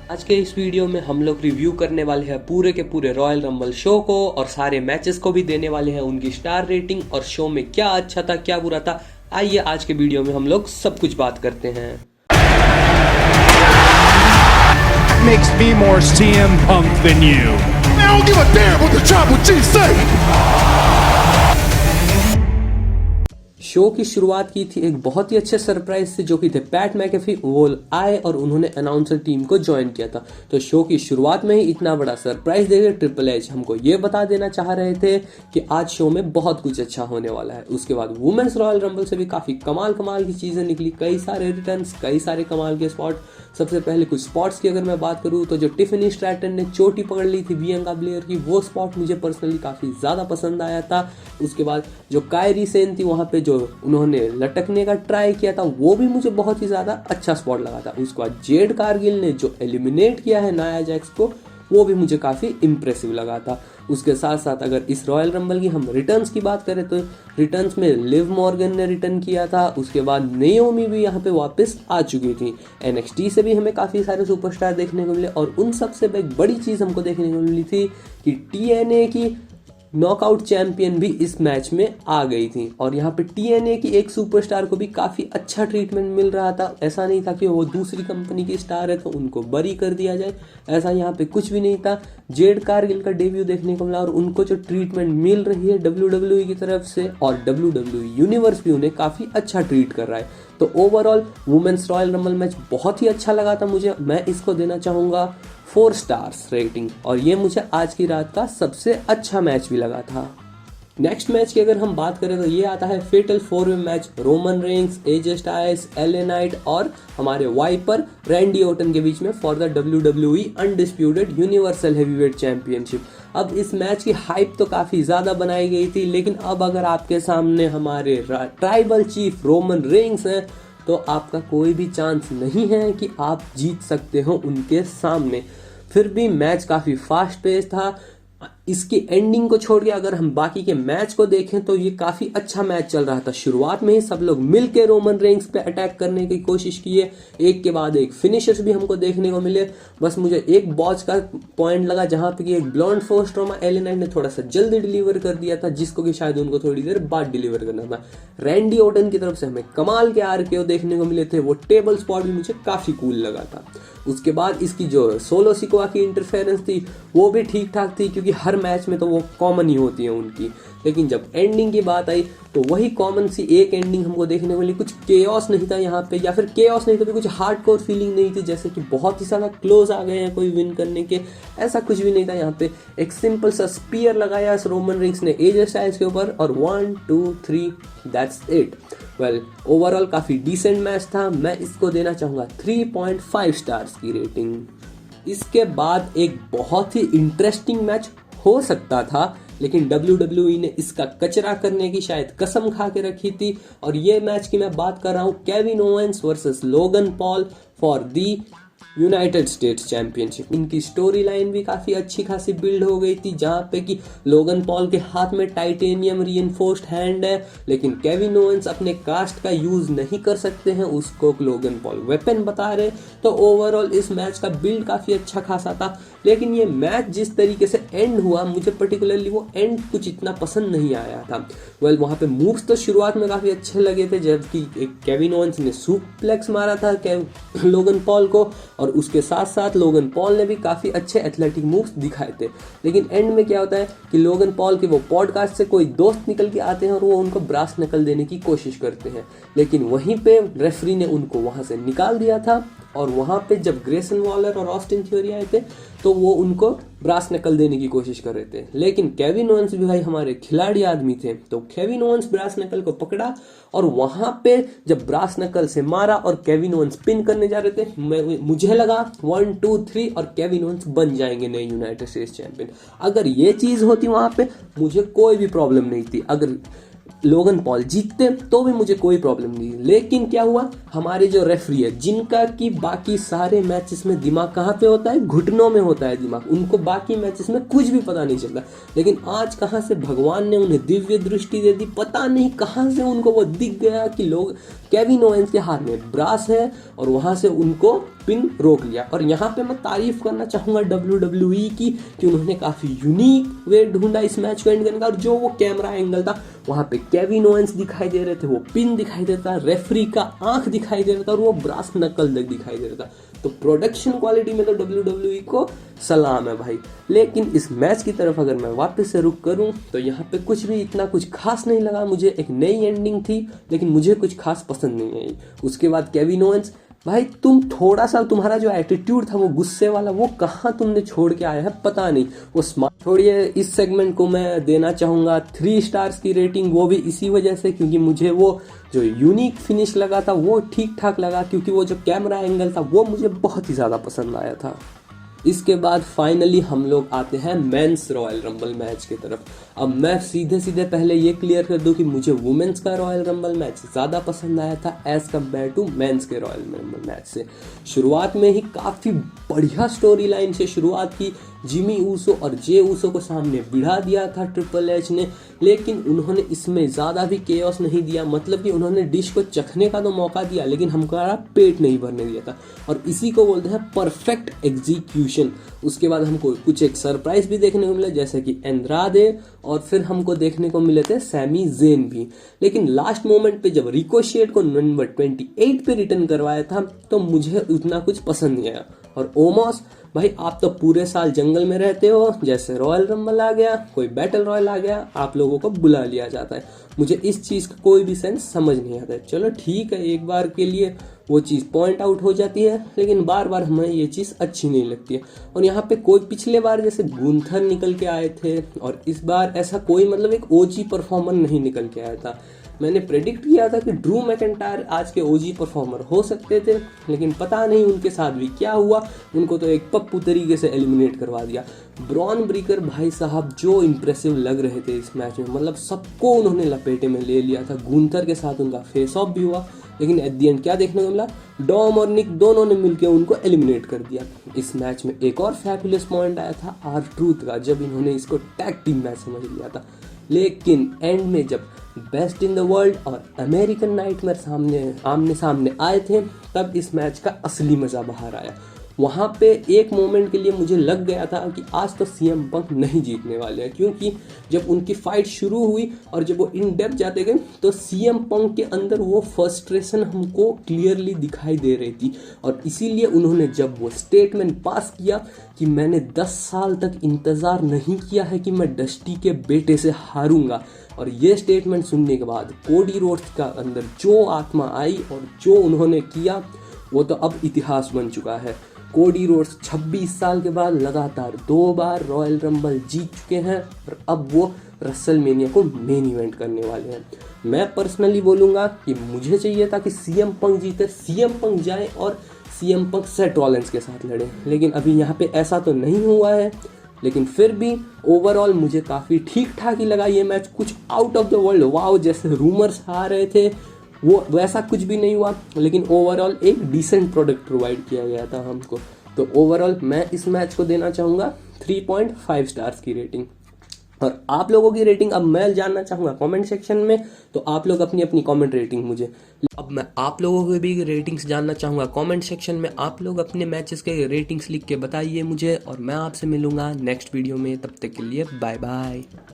आज के इस वीडियो में हम लोग रिव्यू करने वाले हैं पूरे के पूरे रॉयल रंबल शो को और सारे मैचेस को भी देने वाले हैं उनकी स्टार रेटिंग और शो में क्या अच्छा था क्या बुरा था। आइए आज के वीडियो में हम लोग सब कुछ बात करते हैं। Makes me more CM Punk than you. I don't give a damn what the Tribal Chief say. Show की शुरुआत की थी एक बहुत ही अच्छे सरप्राइज से, जो कि थे पैट मैकेफी। वो आए और उन्होंने अनाउंसर टीम को ज्वाइन किया था। तो शो की शुरुआत में ही इतना बड़ा सरप्राइज देकर ट्रिपल एच हमको ये बता देना चाह रहे थे कि आज शो में बहुत कुछ अच्छा होने वाला है। उसके बाद वुमेन्स रॉयल रंबल से भी काफी कमाल की चीजें निकली, कई सारे रिटर्न्स, कई सारे कमाल के स्पॉट। सबसे पहले कुछ स्पॉट्स की अगर मैं बात करूँ तो जो टिफनी स्ट्रैटन ने चोटी पकड़ ली थी बियांका ब्लेयर की, वो स्पॉट मुझे पर्सनली काफी ज्यादा पसंद आया था। उसके बाद जो कायरी सेन थी, वहां पे जो उन्होंने लटकने का ट्राई किया था, वो भी मुझे बहुत ही ज्यादा अच्छा स्पॉट लगा था। उसके बाद जेड कारगिल ने जो एलिमिनेट किया है नाया जैक्स को, वो भी मुझे काफी इंप्रेसिव लगा था। उसके साथ साथ अगर इस रॉयल रंबल की हम रिटर्न्स की बात करें तो रिटर्न्स में लिव मॉर्गन ने रिटर्न किया था। उसके बाद नेओमी भी यहाँ पे वापस आ चुकी थी। एनएक्सटी से भी हमें काफी सारे सुपरस्टार देखने को मिले और उन सबसे एक बड़ी चीज हमको देखने को मिली थी कि टीएनए की नॉकआउट चैंपियन भी इस मैच में आ गई थी। और यहाँ पे टीएनए की एक सुपरस्टार को भी काफी अच्छा ट्रीटमेंट मिल रहा था। ऐसा नहीं था कि वो दूसरी कंपनी की स्टार है तो उनको बरी कर दिया जाए, ऐसा यहाँ पे कुछ भी नहीं था। जेड कारगिल का डेब्यू देखने को मिला और उनको जो ट्रीटमेंट मिल रही है डब्ल्यूडब्ल्यूई की तरफ से, और डब्ल्यूडब्ल्यूई यूनिवर्स भी उन्हें काफी अच्छा ट्रीट कर रहा है। तो overall women's royal rumble match बहुत ही अच्छा लगा था मुझे। मैं इसको देना चाहूंगा 4 स्टार्स रेटिंग, और ये मुझे आज की रात का सबसे अच्छा मैच भी लगा था। नेक्स्ट मैच की अगर हम बात करें तो ये आता है फेटल 4-वे match Roman Reigns, AJ Styles, LA Knight और हमारे वाइपर रैंडी ओटन के बीच में for the WWE undisputed universal heavyweight championship. अब इस मैच की हाइप तो काफी ज्यादा बनाई गई थी, लेकिन अब अगर आपके सामने हमारे ट्राइबल चीफ रोमन रेंस हैं तो आपका कोई भी चांस नहीं है कि आप जीत सकते हो उनके सामने। फिर भी मैच काफी फास्ट पेस था। इसकी एंडिंग को छोड़ के अगर हम बाकी के मैच को देखें तो ये काफी अच्छा मैच चल रहा था। शुरुआत में ही सब लोग मिलकर रोमन रेंस पे अटैक करने की कोशिश किए, एक के बाद एक फिनिशर्स भी हमको देखने को मिले। बस मुझे एक बॉच का पॉइंट लगा जहां पे कि एक blunt force trauma LA knight ने थोड़ा सा जल्दी डिलीवर कर दिया था, जिसको कि शायद उनको थोड़ी देर बाद डिलीवर करना था। रैंडी ओटन की तरफ से हमें कमाल के आरकेओ देखने को मिले थे, वो टेबल स्पॉट भी मुझे काफी कूल लगा था। उसके बाद इसकी जो सोलो सिकोआ की इंटरफेरेंस थी वो भी ठीक ठाक थी, क्योंकि हर मैच में तो वो कॉमन ही होती है उनकी। लेकिन जब एंडिंग की बात आई तो वही कॉमन सी एक एंडिंग हमको देखने को मिली। कुछ केओस नहीं था यहाँ पे, या फिर केओस नहीं तो भी कुछ हार्डकोर फीलिंग नहीं थी, जैसे कि बहुत ही ज्यादा क्लोज आ गए हैं कोई विन करने के, ऐसा कुछ भी नहीं था। यहाँ पे एक सिंपल सा स्पीयर लगाया रोमन रेंस ने एजे स्टाइल्स के ऊपर और 1 2 3 दैट्स इट। वेल ओवरऑल काफी डिसेंट मैच था। मैं इसको देना चाहूंगा 3.5 स्टार्स की रेटिंग। इसके बाद एक बहुत ही इंटरेस्टिंग मैच हो सकता था, लेकिन WWE ने इसका कचरा करने की शायद कसम खा के रखी थी। और ये मैच की मैं बात कर रहा हूँ Kevin Owens versus Logan Paul for the United states championship. इनकी स्टोरी लाइन भी काफी अच्छी खासी बिल्ड हो गई थी, जहां पे कि लोगन पॉल के हाथ में टाइटेनियम रीइंफोर्स्ड हैंड है, लेकिन केविन ओवेंस अपने कास्ट का यूज नहीं कर सकते हैं, उसको लोगन पॉल वेपन बता रहे। तो ओवरऑल इस मैच का बिल्ड काफी अच्छा खासा था, लेकिन ये मैच जिस तरीके से एंड हुआ, मुझे पर्टिकुलरली वो एंड कुछ इतना पसंद नहीं आया था। वेल वहां पे मूव्स तो शुरुआत में काफी अच्छे लगे थे, जबकि केविन ओवेंस ने सुप्लेक्स मारा था लोगन पॉल को, और उसके साथ साथ लोगन पॉल ने भी काफी अच्छे एथलेटिक मूव्स दिखाए थे। लेकिन एंड में क्या होता है कि लोगन पॉल के वो पॉडकास्ट से कोई दोस्त निकल के आते हैं और वो उनको ब्रास नकल देने की कोशिश करते हैं, लेकिन वहीं पे रेफरी ने उनको वहां से निकाल दिया था। और वहां पे जब ग्रेसन वॉलर और ऑस्टिन थ्योरी आए थे तो वो उनको ब्रास नकल देने की कोशिश कर रहे थे, लेकिन केविन ओवेंस भी भाई हमारे खिलाड़ी आदमी थे, तो केविन ओवेंस ब्रास नकल को पकड़ा और वहां पे जब ब्रास नकल से मारा और केविन ओवेंस पिन करने जा रहे थे, मुझे लगा 1 2 3 और केविन ओवेंस बन जाएंगे नए यूनाइटेड स्टेट्स चैंपियन। अगर ये चीज होती वहां पे मुझे कोई भी प्रॉब्लम नहीं थी, अगर लोगन पॉल जीतते तो भी मुझे कोई प्रॉब्लम नहीं। लेकिन क्या हुआ, हमारे जो रेफरी है, जिनका कि बाकी सारे मैचेस में दिमाग कहाँ पे होता है, घुटनों में होता है दिमाग, उनको बाकी मैचेस में कुछ भी पता नहीं चलता, लेकिन आज कहाँ से भगवान ने उन्हें दिव्य दृष्टि दे दी, पता नहीं कहाँ से उनको वो दिख गया कि लोग केविन ओवेंस के हाथ में ब्रास है और वहां से उनको पिन रोक लिया। और यहाँ पे मैं तारीफ करना चाहूँगा WWE की कि उन्होंने काफ़ी यूनिक वे ढूंढा इस मैच को एंड करने का। और जो वो कैमरा एंगल था, वहाँ पे केविन ओवेंस दिखाई दे रहे थे, वो पिन दिखाई देता, रेफरी का आंख दिखाई दे रहा था और वो ब्रास नकल तक दिखाई दे रहा था। तो प्रोडक्शन क्वालिटी में तो WWE को सलाम है भाई। लेकिन इस मैच की तरफ अगर मैं वापस से रुक करूं तो यहाँ पे कुछ भी इतना कुछ खास नहीं लगा मुझे। एक नई एंडिंग थी लेकिन मुझे कुछ खास पसंद नहीं आई। उसके बाद केविन ओवेंस, भाई तुम थोड़ा सा, तुम्हारा जो एटीट्यूड था वो गुस्से वाला, वो कहाँ तुमने छोड़ के आया है पता नहीं। वो स्मार्ट छोड़िए, इस सेगमेंट को मैं देना चाहूँगा 3 स्टार्स की रेटिंग, वो भी इसी वजह से क्योंकि मुझे वो जो यूनिक फिनिश लगा था वो ठीक ठाक लगा, क्योंकि वो जो कैमरा एंगल था वो मुझे बहुत ही ज़्यादा पसंद आया था। इसके बाद फाइनली हम लोग आते हैं मेंस रॉयल रंबल मैच की तरफ। अब मैं सीधे पहले ये क्लियर कर दूं कि मुझे वुमेन्स का रॉयल रंबल मैच ज़्यादा पसंद आया था एज़ कम्पेयर टू मेंस के रॉयल रंबल मैच से। शुरुआत में ही काफ़ी बढ़िया स्टोरी लाइन से शुरुआत की। जिमी ऊसो और जे ऊसो को सामने बिठा दिया था ट्रिपल एच ने, लेकिन उन्होंने इसमें ज़्यादा भी केओस नहीं दिया। मतलब कि उन्होंने डिश को चखने का तो मौका दिया लेकिन हमारा पेट नहीं भरने दिया था, और इसी को बोलते हैं परफेक्ट एग्जीक्यूशन। उसके बाद हमको कुछ एक सरप्राइज भी देखने को मिले, जैसे कि एंद्रादे, और फिर हमको देखने को मिले थे सैमी जेन भी। लेकिन लास्ट मोमेंट पे जब रिकोशिएट को नंबर 28 पे रिटर्न करवाया था तो मुझे उतना कुछ पसंद नहीं आया। और ओमोस, भाई आप तो पूरे साल जंगल में रहते हो, जैसे रॉयल रंबल आ गया, कोई बैटल रॉयल आ गया, आप लोगों को बुला लिया जाता है। मुझे इस चीज़ का कोई भी सेंस समझ नहीं आता है। चलो ठीक है, एक बार के लिए वो चीज़ पॉइंट आउट हो जाती है, लेकिन बार बार हमें ये चीज़ अच्छी नहीं लगती है। और यहाँ पे कोई पिछले बार जैसे गुंथर निकल के आए थे और इस बार ऐसा कोई मतलब एक ओजी परफॉर्मर नहीं निकल के आया था। मैंने प्रेडिक्ट किया था कि ड्रू मैकिंटायर आज के ओजी परफॉर्मर हो सकते थे, लेकिन पता नहीं उनके साथ भी क्या हुआ, उनको तो एक पप्पू तरीके से एलिमिनेट करवा दिया। ब्रॉन ब्रेकर भाई साहब जो इंप्रेसिव लग रहे थे इस मैच में, मतलब सबको उन्होंने लपेटे में ले लिया था। गुंथर के साथ उनका फेस ऑफ भी हुआ, लेकिन एट दी एंड क्या देखने को मिला, डॉम और निक दोनों ने मिलकर उनको एलिमिनेट कर दिया। इस मैच में एक और फैबुलस पॉइंट आया था R-Truth का, जब इन्होंने इसको टैग टीम मैच समझ लिया था। लेकिन एंड में जब बेस्ट इन द वर्ल्ड और अमेरिकन नाइटमेयर आमने सामने आए थे, तब इस मैच का असली मजा बाहर आया। वहाँ पे एक मोमेंट के लिए मुझे लग गया था कि आज तो CM पंक नहीं जीतने वाले हैं, क्योंकि जब उनकी फाइट शुरू हुई और जब वो इन डेप्थ जाते गए तो CM पंक के अंदर वो फ्रस्ट्रेशन हमको क्लियरली दिखाई दे रही थी। और इसीलिए उन्होंने जब वो स्टेटमेंट पास किया कि मैंने 10 साल तक इंतज़ार नहीं किया है कि मैं डस्टी के बेटे से हारूंगा, और ये स्टेटमेंट सुनने के बाद कोडी रोड्स का अंदर जो आत्मा आई और जो उन्होंने किया वो तो अब इतिहास बन चुका है। कोडी रोड्स 26 साल के बाद लगातार 2 बार रॉयल रंबल जीत चुके हैं और अब वो रेसलमेनिया को मेन इवेंट करने वाले हैं। मैं पर्सनली बोलूँगा कि मुझे चाहिए था कि CM पंक जीते, CM पंक जाए और CM पंक सेथ रॉलिंस के साथ लड़े, लेकिन अभी यहाँ पे ऐसा तो नहीं हुआ है। लेकिन फिर भी ओवरऑल मुझे काफ़ी ठीक ठाक ही लगा ये मैच। कुछ out of the world wow जैसे रूमर्स आ रहे थे वो वैसा कुछ भी नहीं हुआ, लेकिन ओवरऑल एक डिसेंट प्रोडक्ट प्रोवाइड किया गया था हमको। तो ओवरऑल मैं इस मैच को देना चाहूँगा 3.5 स्टार्स की रेटिंग। और आप लोगों की रेटिंग अब मैं जानना चाहूँगा कमेंट सेक्शन में, तो आप लोग अपनी अपनी कमेंट रेटिंग मुझे, अब मैं आप लोगों की भी रेटिंग्स जानना चाहूँगा कमेंट सेक्शन में। आप लोग अपने मैचेस के रेटिंग्स लिख के बताइए मुझे, और मैं आपसे मिलूँगा नेक्स्ट वीडियो में। तब तक के लिए बाय बाय।